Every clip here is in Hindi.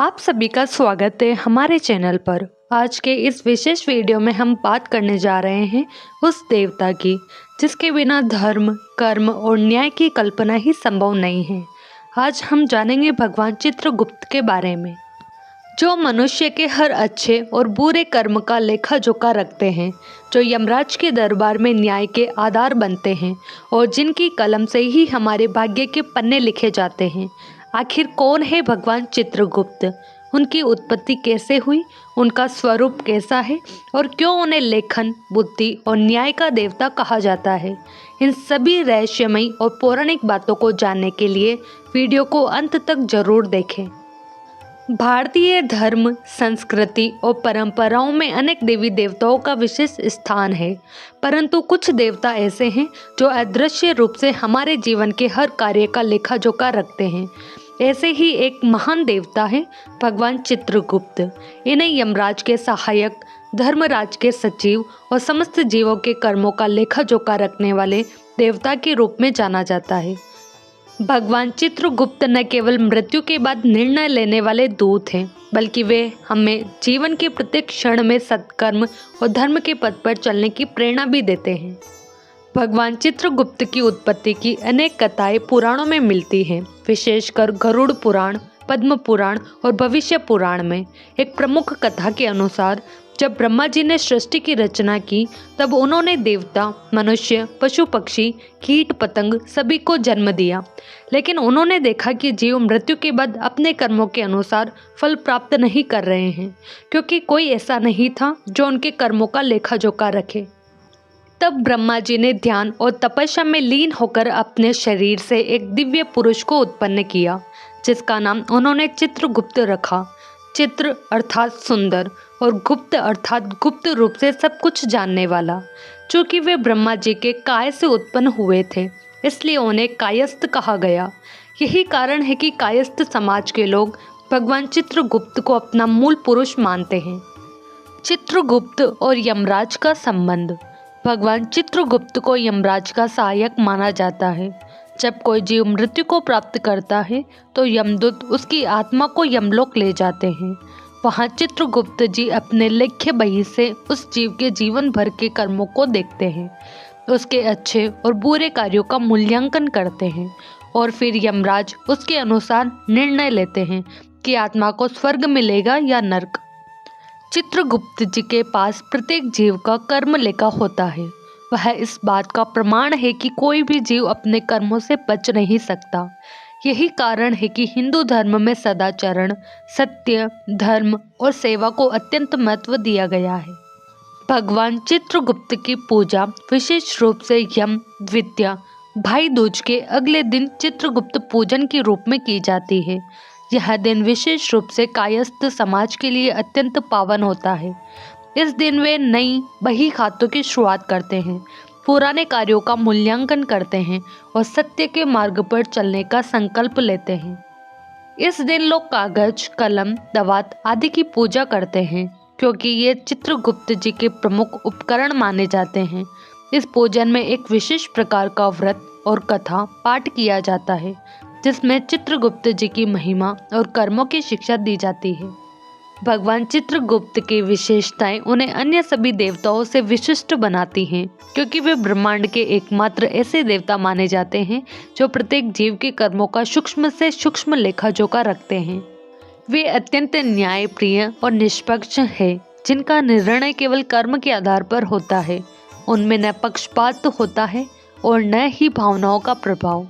आप सभी का स्वागत है हमारे चैनल पर। आज के इस विशेष वीडियो में हम बात करने जा रहे हैं उस देवता की जिसके बिना धर्म, कर्म और न्याय की कल्पना ही संभव नहीं है। आज हम जानेंगे भगवान चित्रगुप्त के बारे में, जो मनुष्य के हर अच्छे और बुरे कर्म का लेखा जोखा रखते हैं, जो यमराज के दरबार में न्याय के आधार बनते हैं और जिनकी कलम से ही हमारे भाग्य के पन्ने लिखे जाते हैं। आखिर कौन है भगवान चित्रगुप्त? उनकी उत्पत्ति कैसे हुई, उनका स्वरूप कैसा है और क्यों उन्हें लेखन, बुद्धि और न्याय का देवता कहा जाता है? इन सभी रहस्यमयी और पौराणिक बातों को जानने के लिए वीडियो को अंत तक जरूर देखें। भारतीय धर्म, संस्कृति और परंपराओं में अनेक देवी देवताओं का विशेष स्थान है, परंतु कुछ देवता ऐसे हैं जो अदृश्य रूप से हमारे जीवन के हर कार्य का लेखा जोखा रखते हैं। ऐसे ही एक महान देवता है भगवान चित्रगुप्त। इन्हें यमराज के सहायक, धर्मराज के सचिव और समस्त जीवों के कर्मों का लेखा जोखा रखने वाले देवता के रूप में जाना जाता है। भगवान चित्रगुप्त न केवल मृत्यु के बाद निर्णय लेने वाले दूत हैं, बल्कि वे हमें जीवन के प्रत्येक क्षण में सत्कर्म और धर्म के पथ पर चलने की प्रेरणा भी देते हैं। भगवान चित्रगुप्त की उत्पत्ति की अनेक कथाएं पुराणों में मिलती हैं, विशेषकर गरुड़ पुराण, पद्म पुराण और भविष्य पुराण में। एक प्रमुख कथा के अनुसार जब ब्रह्मा जी ने सृष्टि की रचना की, तब उन्होंने देवता, मनुष्य, पशु पक्षी, कीट पतंग सभी को जन्म दिया। लेकिन उन्होंने देखा कि जीव मृत्यु के बाद अपने कर्मों के अनुसार फल प्राप्त नहीं कर रहे हैं, क्योंकि कोई ऐसा नहीं था जो उनके कर्मों का लेखा जोखा रखे। तब ब्रह्मा जी ने ध्यान और तपस्या में लीन होकर अपने शरीर से एक दिव्य पुरुष को उत्पन्न किया, जिसका नाम उन्होंने चित्रगुप्त रखा। चित्र अर्थात सुंदर और गुप्त अर्थात गुप्त रूप से सब कुछ जानने वाला। चूँकि वे ब्रह्मा जी के काय से उत्पन्न हुए थे, इसलिए उन्हें कायस्थ कहा गया। यही कारण है कि कायस्थ समाज के लोग भगवान चित्रगुप्त को अपना मूल पुरुष मानते हैं। चित्रगुप्त और यमराज का संबंध। भगवान चित्रगुप्त को यमराज का सहायक माना जाता है। जब कोई जीव मृत्यु को प्राप्त करता है तो यमदूत उसकी आत्मा को यमलोक ले जाते हैं। वहाँ चित्रगुप्त जी अपने लेख्य बही से उस जीव के जीवन भर के कर्मों को देखते हैं, उसके अच्छे और बुरे कार्यों का मूल्यांकन करते हैं और फिर यमराज उसके अनुसार निर्णय लेते हैं कि आत्मा को स्वर्ग मिलेगा या नर्क। चित्रगुप्त जी के पास प्रत्येक जीव का कर्म लेखा होता है। वह इस बात का प्रमाण है कि कोई भी जीव अपने कर्मों से बच नहीं सकता। यही कारण है कि हिंदू धर्म में सदाचरण, सत्य, धर्म और सेवा को अत्यंत महत्व दिया गया है। भगवान चित्रगुप्त की पूजा विशेष रूप से यम द्वितीया, भाई दूज के अगले दिन चित्रगुप्त पूजन के रूप में की जाती है। यह दिन विशेष रूप से कायस्थ समाज के लिए अत्यंत पावन होता है। इस दिन वे नई बही खातों की शुरुआत करते हैं, पुराने कार्यों का मूल्यांकन करते हैं और सत्य के मार्ग पर चलने का संकल्प लेते हैं। इस दिन लोग कागज, कलम, दवात आदि की पूजा करते हैं, क्योंकि ये चित्रगुप्त जी के प्रमुख उपकरण माने जाते हैं। इस पूजन में एक विशेष प्रकार का व्रत और कथा पाठ किया जाता है, जिसमें चित्रगुप्त जी की महिमा और कर्मों की शिक्षा दी जाती है। भगवान चित्रगुप्त की विशेषताएं उन्हें अन्य सभी देवताओं से विशिष्ट बनाती हैं, क्योंकि वे ब्रह्मांड के एकमात्र ऐसे देवता माने जाते हैं जो प्रत्येक जीव के कर्मों का सूक्ष्म से सूक्ष्म लेखा जोखा रखते हैं। वे अत्यंत न्यायप्रिय और निष्पक्ष हैं, जिनका निर्णय केवल कर्म के आधार पर होता है। उनमें न पक्षपात होता है और न ही भावनाओं का प्रभाव।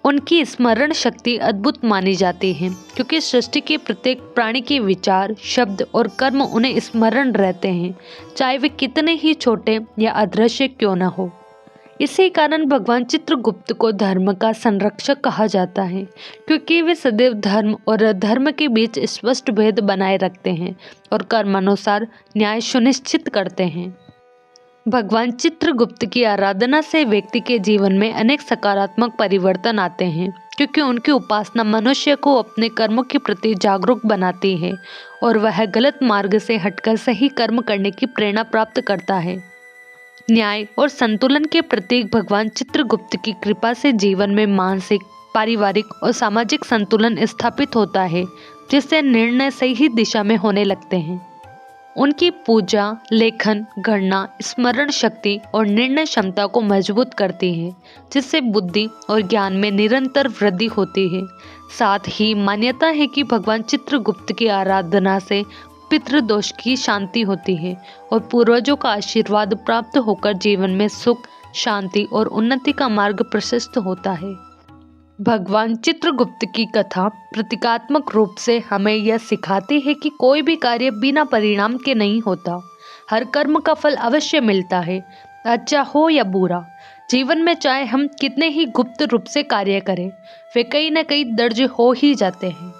उनकी स्मरण शक्ति अद्भुत मानी जाती है, क्योंकि सृष्टि के प्रत्येक प्राणी के विचार, शब्द और कर्म उन्हें स्मरण रहते हैं, चाहे वे कितने ही छोटे या अदृश्य क्यों न हो। इसी कारण भगवान चित्रगुप्त को धर्म का संरक्षक कहा जाता है, क्योंकि वे सदैव धर्म और अधर्म के बीच स्पष्ट भेद बनाए रखते हैं और कर्मानुसार न्याय सुनिश्चित करते हैं। भगवान चित्रगुप्त की आराधना से व्यक्ति के जीवन में अनेक सकारात्मक परिवर्तन आते हैं, क्योंकि उनकी उपासना मनुष्य को अपने कर्मों के प्रति जागरूक बनाती है और वह गलत मार्ग से हटकर सही कर्म करने की प्रेरणा प्राप्त करता है। न्याय और संतुलन के प्रतीक भगवान चित्रगुप्त की कृपा से जीवन में मानसिक, पारिवारिक और सामाजिक संतुलन स्थापित होता है, जिससे निर्णय सही दिशा में होने लगते हैं। उनकी पूजा, लेखन, गणना, स्मरण शक्ति और निर्णय क्षमता को मजबूत करती है, जिससे बुद्धि और ज्ञान में निरंतर वृद्धि होती है। साथ ही मान्यता है कि भगवान चित्रगुप्त की आराधना से पितृदोष की शांति होती है और पूर्वजों का आशीर्वाद प्राप्त होकर जीवन में सुख, शांति और उन्नति का मार्ग प्रशस्त होता है। भगवान चित्रगुप्त की कथा प्रतीकात्मक रूप से हमें यह सिखाती है कि कोई भी कार्य बिना परिणाम के नहीं होता। हर कर्म का फल अवश्य मिलता है, अच्छा हो या बुरा। जीवन में चाहे हम कितने ही गुप्त रूप से कार्य करें, वे कहीं न कहीं दर्ज हो ही जाते हैं।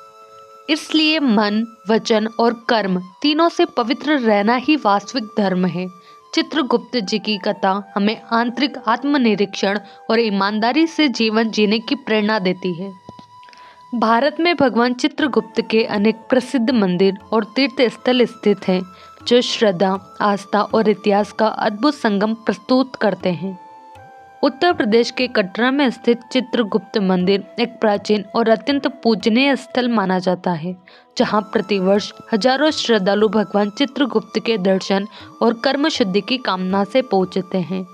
इसलिए मन, वचन और कर्म तीनों से पवित्र रहना ही वास्तविक धर्म है। चित्रगुप्त जी की कथा हमें आंतरिक आत्मनिरीक्षण और ईमानदारी से जीवन जीने की प्रेरणा देती है। भारत में भगवान चित्रगुप्त के अनेक प्रसिद्ध मंदिर और तीर्थ स्थल स्थित हैं, जो श्रद्धा, आस्था और इतिहास का अद्भुत संगम प्रस्तुत करते हैं। उत्तर प्रदेश के कटरा में स्थित चित्रगुप्त मंदिर एक प्राचीन और अत्यंत पूजनीय स्थल माना जाता है, जहां प्रतिवर्ष हजारों श्रद्धालु भगवान चित्रगुप्त के दर्शन और कर्म शुद्धि की कामना से पहुंचते हैं।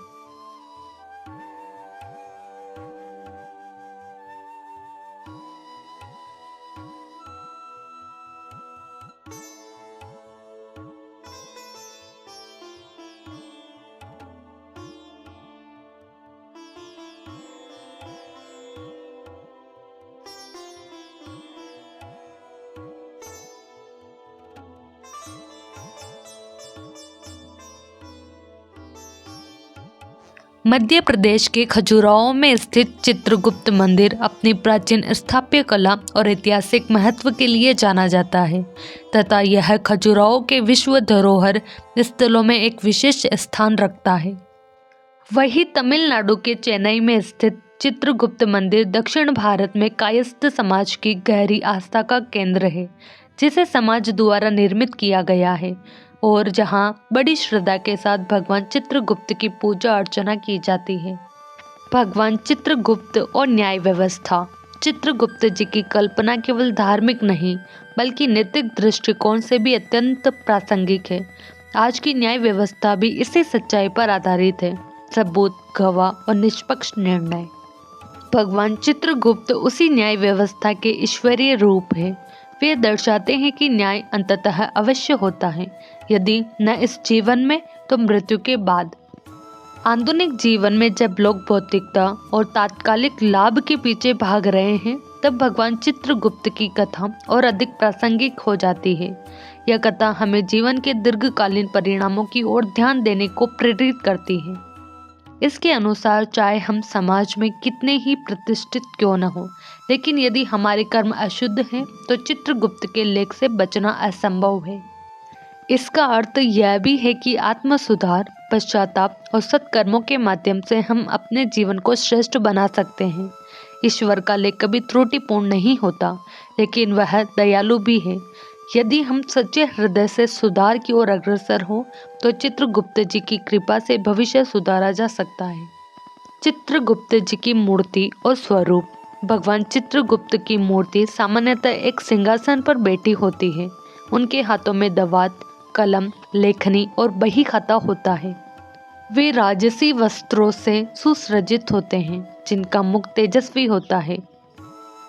मध्य प्रदेश के खजुराहो में स्थित चित्रगुप्त मंदिर अपनी प्राचीन स्थापत्य कला और ऐतिहासिक महत्व के लिए जाना जाता है तथा यह खजुराहो के विश्व धरोहर स्थलों में एक विशेष स्थान रखता है। वहीं तमिलनाडु के चेन्नई में स्थित चित्रगुप्त मंदिर दक्षिण भारत में कायस्थ समाज की गहरी आस्था का केंद्र है, जिसे समाज द्वारा निर्मित किया गया है और जहां बड़ी श्रद्धा के साथ भगवान चित्रगुप्त की पूजा अर्चना की जाती है। भगवान चित्रगुप्त और न्याय व्यवस्था। चित्रगुप्त जी की कल्पना केवल धार्मिक नहीं बल्कि नैतिक दृष्टिकोण से भी अत्यंत प्रासंगिक है। आज की न्याय व्यवस्था भी इसी सच्चाई पर आधारित है, सबूत, गवाह और निष्पक्ष निर्णय। भगवान चित्रगुप्त उसी न्याय व्यवस्था के ईश्वरीय रूप है। वे दर्शाते हैं कि न्याय अंततः अवश्य होता है, यदि न इस जीवन में तो मृत्यु के बाद। आधुनिक जीवन में जब लोग भौतिकता और तात्कालिक लाभ के पीछे भाग रहे हैं, तब भगवान चित्रगुप्त की कथा और अधिक प्रासंगिक हो जाती है। यह कथा हमें जीवन के दीर्घकालीन परिणामों की ओर ध्यान देने को प्रेरित करती है। इसके अनुसार चाहे हम समाज में कितने ही प्रतिष्ठित क्यों न हो, लेकिन यदि हमारे कर्म अशुद्ध हैं तो चित्रगुप्त के लेख से बचना असंभव है। इसका अर्थ यह भी है कि आत्म सुधार, पश्चाताप और सत्कर्मों के माध्यम से हम अपने जीवन को श्रेष्ठ बना सकते हैं। ईश्वर का लेख कभी त्रुटिपूर्ण नहीं होता, लेकिन वह दयालु भी है। यदि हम सच्चे हृदय से सुधार की ओर अग्रसर हो तो चित्रगुप्त जी की कृपा से भविष्य सुधारा जा सकता है। चित्रगुप्त जी की मूर्ति और स्वरूप। भगवान चित्रगुप्त की मूर्ति सामान्यतः एक सिंहासन पर बैठी होती है। उनके हाथों में दवात, कलम, लेखनी और बही खाता होता है। वे राजसी वस्त्रों से सुसज्जित होते हैं, जिनका मुख तेजस्वी होता है।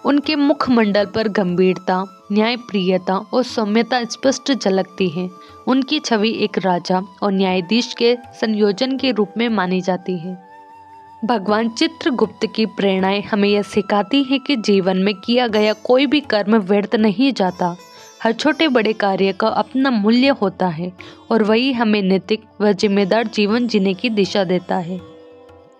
उनके मुखमंडल पर गंभीरता, न्यायप्रियता और सौम्यता स्पष्ट झलकती है। उनकी छवि एक राजा और न्यायाधीश के संयोजन के रूप में मानी जाती है। भगवान चित्रगुप्त की प्रेरणाएं हमें यह सिखाती हैं कि जीवन में किया गया कोई भी कर्म व्यर्थ नहीं जाता। हर छोटे बड़े कार्य का अपना मूल्य होता है और वही हमें नैतिक व जिम्मेदार जीवन जीने की दिशा देता है।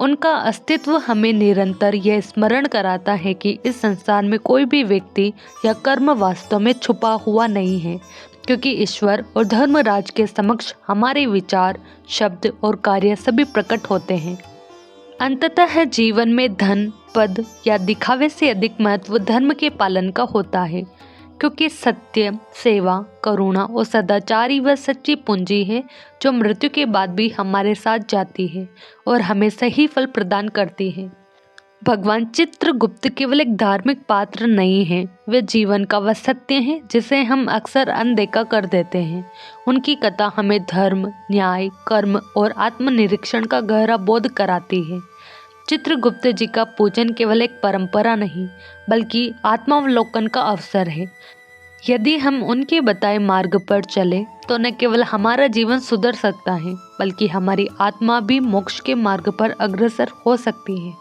उनका अस्तित्व हमें निरंतर यह स्मरण कराता है कि इस संसार में कोई भी व्यक्ति या कर्म वास्तव में छुपा हुआ नहीं है, क्योंकि ईश्वर और धर्मराज के समक्ष हमारे विचार, शब्द और कार्य सभी प्रकट होते हैं। अंततः जीवन में धन, पद या दिखावे से अधिक महत्व धर्म के पालन का होता है, क्योंकि सत्य, सेवा, करुणा और सदाचार ही वह सच्ची पूंजी है जो मृत्यु के बाद भी हमारे साथ जाती है और हमें सही फल प्रदान करती है। भगवान चित्रगुप्त केवल एक धार्मिक पात्र नहीं हैं, वे जीवन का वह सत्य हैं जिसे हम अक्सर अनदेखा कर देते हैं। उनकी कथा हमें धर्म, न्याय, कर्म और आत्मनिरीक्षण का गहरा बोध कराती है। चित्रगुप्त जी का पूजन केवल एक परंपरा नहीं, बल्कि आत्मावलोकन का अवसर है। यदि हम उनके बताए मार्ग पर चले तो न केवल हमारा जीवन सुधर सकता है, बल्कि हमारी आत्मा भी मोक्ष के मार्ग पर अग्रसर हो सकती है।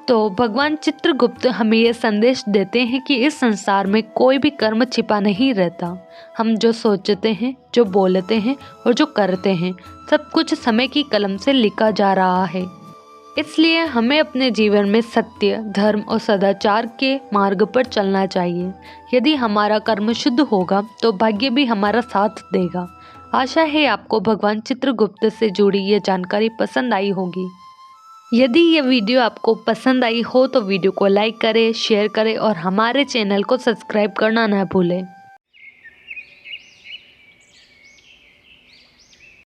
तो भगवान चित्रगुप्त हमें ये संदेश देते हैं कि इस संसार में कोई भी कर्म छिपा नहीं रहता। हम जो सोचते हैं, जो बोलते हैं और जो करते हैं, सब कुछ समय की कलम से लिखा जा रहा है। इसलिए हमें अपने जीवन में सत्य, धर्म और सदाचार के मार्ग पर चलना चाहिए। यदि हमारा कर्म शुद्ध होगा तो भाग्य भी हमारा साथ देगा। आशा है आपको भगवान चित्रगुप्त से जुड़ी ये जानकारी पसंद आई होगी। यदि ये वीडियो आपको पसंद आई हो तो वीडियो को लाइक करें, शेयर करें और हमारे चैनल को सब्सक्राइब करना न भूलें।